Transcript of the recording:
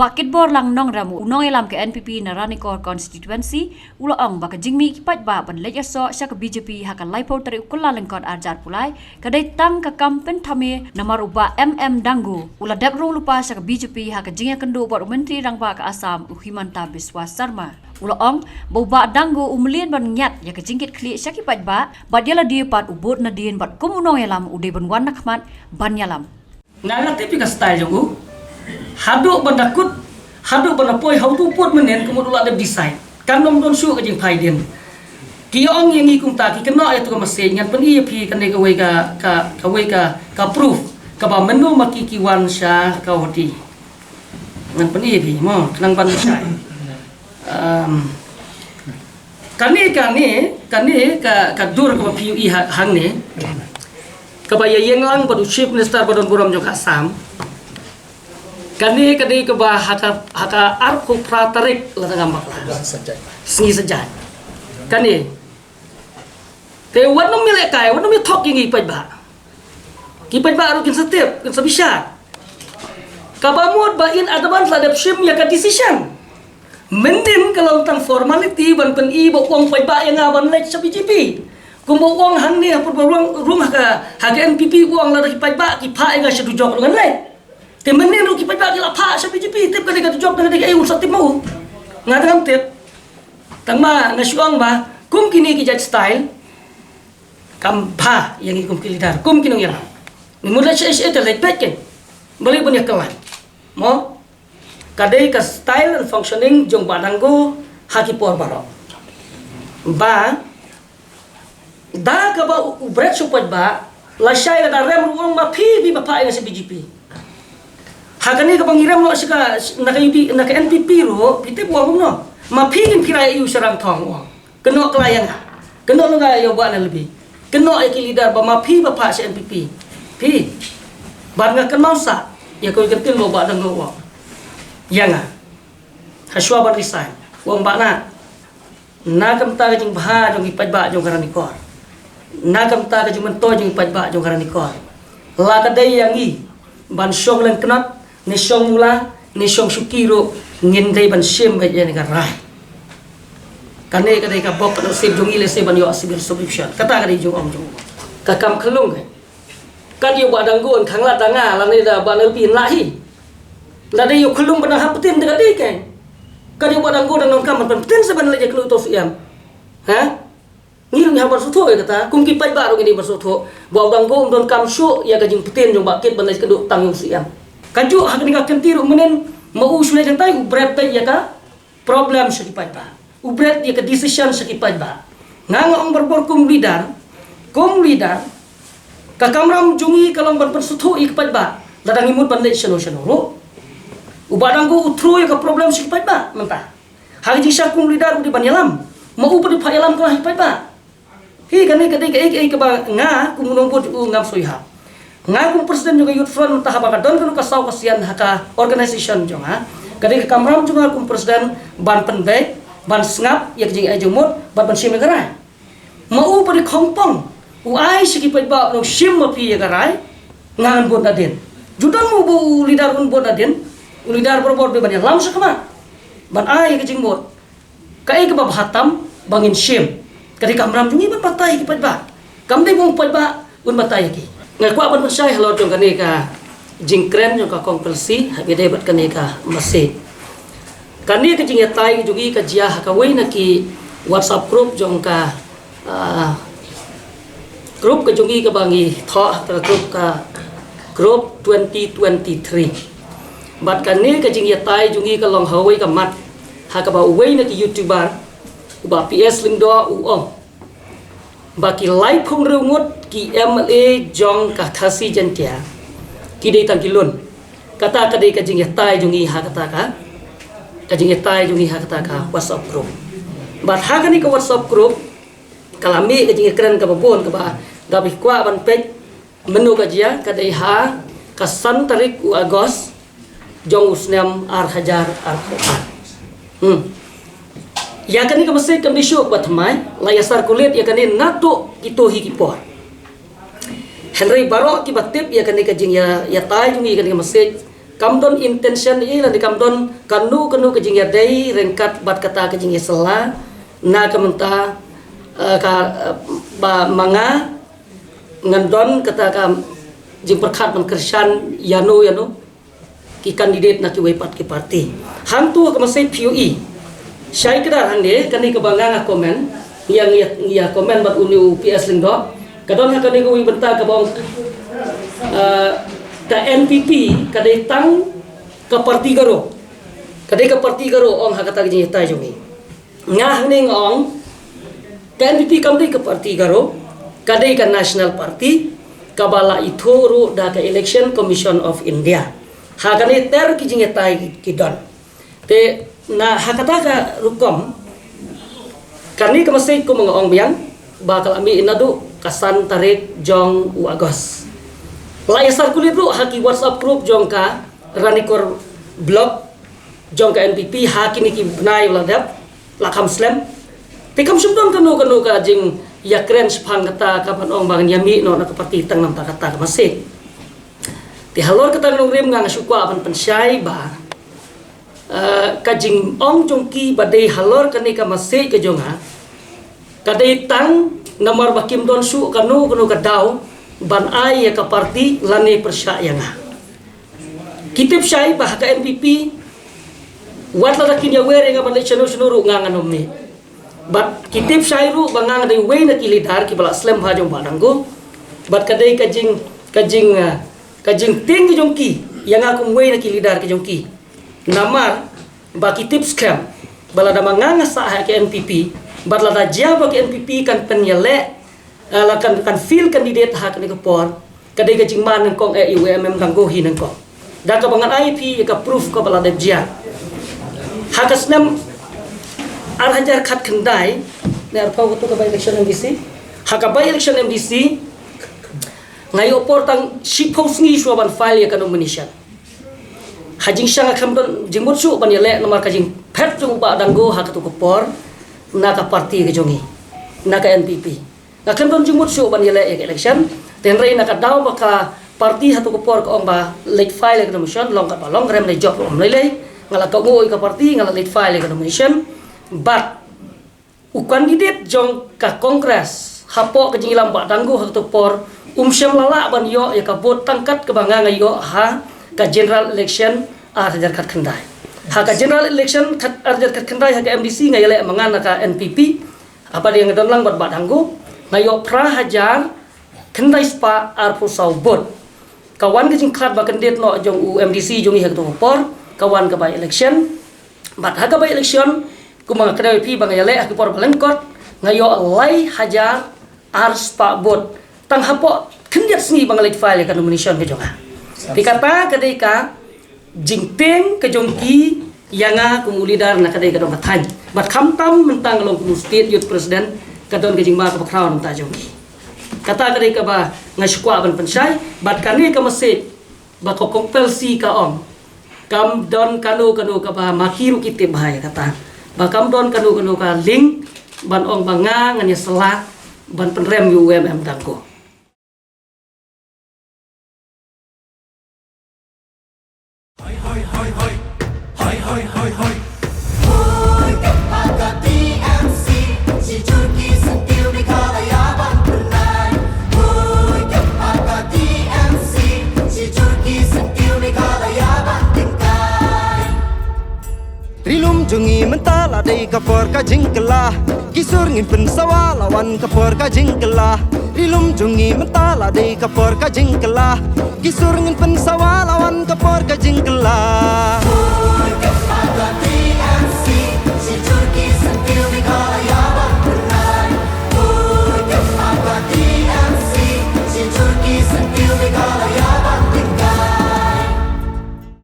Bakit bor lang nong ramu unong elam ke NPP na Ranikor constituency ulo ong baka jingmi kipat ba ban leja so sya ke BJP haka laipo tari ukulla lengkot arjar pulai kadai tang ka kampen thame namaruba Dangu ula dep rung lupa sya ke BJP haka jingya kendo bor menteri rangba ke Assam Himanta Biswa Sarma ulo ong boba Dangu umlien ban nyat ya ke jingkit kli sya kipat ba badela dia pat ubut na din bat kumunong elam ude ban wan nakmat ban yalam ngana tipi ka style jogu haduk bandakut haduk bandapoi hautu pot menen kemud ulah ada design kanom don su ka jing phai din kiong yang ikum ta ki kena ya tu masih ngan pen ep kan de ka proof ka ba menu maki kiwan sha ka hoti ngan pen ep mo nang ban sai kani ka dur ka PUE hang ne ka ba yang lang padu chief minister badon buram jo ka Assam kani ke bah haka arku pratarik la ngambak singi sejat kani te wanu mile kai wanu mi thok ngi pai ba ki pai ba ru kin step kin sabisha kabamut ba in advance la dep shim ya ka decision mendin kalau tang formality ban pen i bo wong pai ba yang aban lek sa BJP kumbo wong hang ni apa rumah ka NPP wong la pai ba ki pha nga sa dujok ngan lek temenin ru kipat bagi lapha sa BJP tip ka dekat job na dekat ayun sa timo ngadam tip tangma na syuang ba kum kini ki judge style kampha yang ikum kilidar kum kinong yang ni mula sa sa like back balik banyak kawan mo kadai ka style and functioning jong badanggo haki por baro ba da ka ba ubret supad ba la syai da rem ruang ma phi bi ba pa sa BJP hakani ka pangiram no sika naka NPP ro pite buang no mapigin kira iu sarang thong wa keno klien keno nga yo ba na lebih keno ki leader ba mapi ba pa sa NPP pi bar nga kenau sa ya ko kentin lo ba dang wa yanga haswa ban resign wong ba na kam ta jing bha jong ipat ba jong karani kor na kam ta jing mento jong ipat ba jong karani kor la ka dai yangi ban syong len knat ni syong mula ni syong sukiro ngindai ban sim ba yan ka rai kane kadai ka bok no sib jong ile se ban yo asibir solution kata kadai jong jong ka kam khlung kan yo badang gon khangla tanga la ne da ban pin lahi la dai yo khlung ban ha putin de kadai ke kan yo badang gon non kam ban putin se ban le je klu to siam ha ngirung ha bar sutho kata kum ki pai ba ro ngini bar sutho badang gon don kam shu ya ka jing putin jong bakit ban le kedu tang yo siam kaju hak ni ka kentiru menen mau usule jantai ubret tai ya ka problem sekipai ba ubret ya ka decision sekipai ba ngang ong berbor kum leader ka kamram jungi kalong ban persuthu ikpai ba ladang imut ban le solution ro ubadang go utru ya ka problem sekipai ba menta hak jisa kum leader di ban yalam mau upadi pa yalam ka ikpai ba hi kan ka ba nga kumunong bod ngam soiha ngakum presiden juga youth front mentah apa don kan kasau kasian haka organization jonga kadai kamram juga kum presiden ban penbek ban sngap yak jing ajumut ban sim garai mau pada kompong uai siki ba no sim mapi garai ngan bon aden judan mu bu lidar bon aden lidar berbor ban lam sakama ban ai ke jing bot kai ke hatam bangin sim kadai kamram jungi ban patai ki ba kam dei bong ba un patai ki ngai kwa ban sai halot jong kane ka jingkren jong ka kompulsi habide bat kane ka mase kane ka jing yatai jugi ka jia ka wei na ki WhatsApp group jong ka group ka jugi ka bangi tho ka group 2023 bat kane ka jing yatai jugi ka long hawei ka mat ha ka ba wei na ki YouTuber ba PS lingdo uong baki live phung rungut ki MLA jong ka thasi jantia ki dei tang kilun kata ka dei ka jing tai jungi ha kata ka jing tai jungi ha kata ka WhatsApp group bat ha kani ka WhatsApp group kalami ka jing keren ka babon ka ba gabi kwa ban pej menu ka jia ka dei ha ka san tarik u Agos jong usnem ar hajar ar Quran ya kani ka masih kam disuk batmai la yasar kulit ya kani nato kito hikipor Henry Barok ki batip ya kani ka jing ya tai jungi kani ka masih kamdon intention i lan kamdon kanu ke jingya dei rengkat bat kata ke jingya sela na kamenta ba manga ngandon kata ka jing perkat man kersan yano ki kandidat na ki wepat ki parti hang tu ka masai PUE syai kedar hang de kani ke banganga komen yang ia komen bat uni PS lingdo kadon ha kani ko benta ka bang ka NPP kadai tang ka parti garo ong ha kata jing tai jomi ngah ning ong ka NPP kamdai ka parti garo kadai ka National Party kabala ithuru da ka Election Commission of India hakane ter ki jinge tai kidon te na hakata ka rukom kani ka masay ko mga ong biang bakal ami inadu kasan tarik jong u agos layasar kulit ru haki WhatsApp group jong ka ranikor blog jong ka NPP haki ni ki benai ladap lakam slam te kam sumdon kanu ka jing ya keren sepang kata kapan ong bangan yami no na kapati tang nam kata ka masih ti halor kata nung rim nga sukwa apan pensyai ba kajing ong jongki badai halor kani ka masih ke jonga kadai tang nomor bakim don su kanu ka daw ban ai ya ka parti lane persyayanga kitip syai bah ka NPP wat la kin ya were nga ban sunuru nga nganom ni bat kitip syairu bangang dai we na kilidar ki bala slam ha jong badanggo bat kadai kajing ting jongki yang aku we na kilidar ki jongki namar ba kitip scam bala da manganga sa ha ke NPP bat la da jaba ke NPP kan penyele kan feel kandidat ha kan por kadai kajing man kong UMM ganggo hinang ko da ka bangan IP ka proof ko bala da jia ha ka slam ar hajar khat khandai ne ar pau to ka by election MDC haka by election MDC ngayo portang shipau sngi shuaban file ya kan nomination hajing sanga khamdon jingmut su ban yele nomor kajing phet jung ba danggo haka to ko por na ka parti ke jongi na ka NPP na khamdon jingmut su ban yele election ten rei na ka daw ba ka parti hatu ko por ko ong ba late file ke nomination long ka long rem le job om lele ngala ka ngoi ka parti ngala late file ke nomination but kandidat jong ka kongres hapo ka jingilam ba danggo hak to por syam lala ban yo ya ka bot tangkat ke banga ngayo ha ka general election arjar kat khandai ha ka general election kat arjar kat khandai ha ka MDC ngayale mangana ka NPP apa dia ngadon lang ba danggo ngayo pra hajar khandai spa ar pusau bot kawan ka jing khat ba kandidat no jong MDC jong hak to por kawan ka by election bat ha ka by election kumang kedai pi bang yale aku por balengkot ngayo alai hajar ars pa bot tang hapo kendiat sngi bang late file kan nomination ke jonga dikata kedai ka jingteng ke jongki yanga kumulidar na kedai ka dong katany bat khamtam mentang long state youth president kadon ke jingba ka bakraw ta jongki kata kedai ka ba ngashkwa ban pensai bat kani ka masih ba ko kompelsi ka om kam don kanu ka ba makiru kite bahaya kata bakam don kanu ka link ban ong banga nganya sela ban penrem UMM dangko Jungi mentala dei kapor ka jingkela kisur ngin pen sawalawan kapor ka jingkela rilum jungi mentala dei kapor ka jingkela kisur ngin pen sawalawan